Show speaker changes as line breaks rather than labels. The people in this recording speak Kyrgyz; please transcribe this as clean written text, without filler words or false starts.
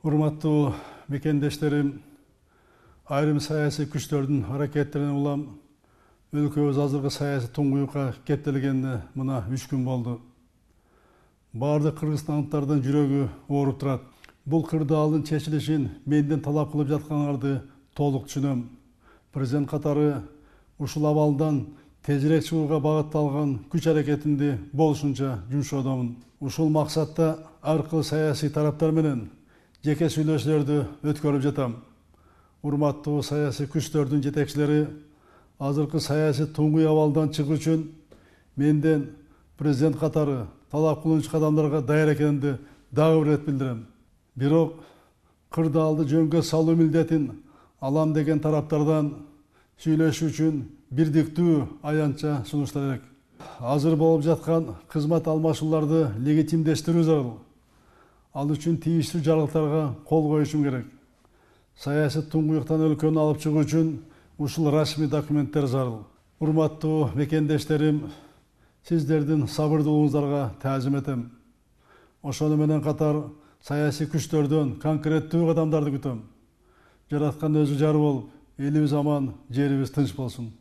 Урматтуу мекендештерим, айрым саясий күчтөрдүн аракеттерине улам өлкөбүз азыркы саясий туңгуюкка кептелгенине мына 3 күн болду. Бардык кыргызстандыктардын жүрөгү ооруп турат. Бул кырдаалдын чечилишин менден талап кылып жатканыңарды толук түшүнөм. Президент катары ушул абалдан тезирээк чыгууга багытталган күч аракетимди болушунча жумшоодомун. Ушул максатта ар кыл саясий тараптар менен жеке сүйлөшүүлөрдү өткөрүп жатам. Урматтуу саясий күчтөрдүн жетекчилери азыркы саясий туңгуй абалдан чыгуу үчүн менден президент катары талап кылуучу кадамдарга даяр экенимди дагы бир ирет билдирем. Бирок кырдаалды жөнгө салуу милдетин алам деген тараптардан сүйлөшүү үчүн бирдиктүү аянтча сунуштар керек. Азыр болуп жаткан кызмат алмашууларды легитимдештирүү зарыл. Ал үчүн тийиштүү жарлыктарга кол коюшум керек. Саясий туңгуюктан өлкөнү алып чыгуу үчүн ушул расмий документтер зарыл. Урматтуу мекендештерим, сиздердин сабырдуулугуңуздарга таазим этем. Ошону менен катар саясий күчтөрдөн конкреттүү кадамдарды күтөм. Жараткан өзү жар болуп, элибиз аман, жерибиз тынч болсун.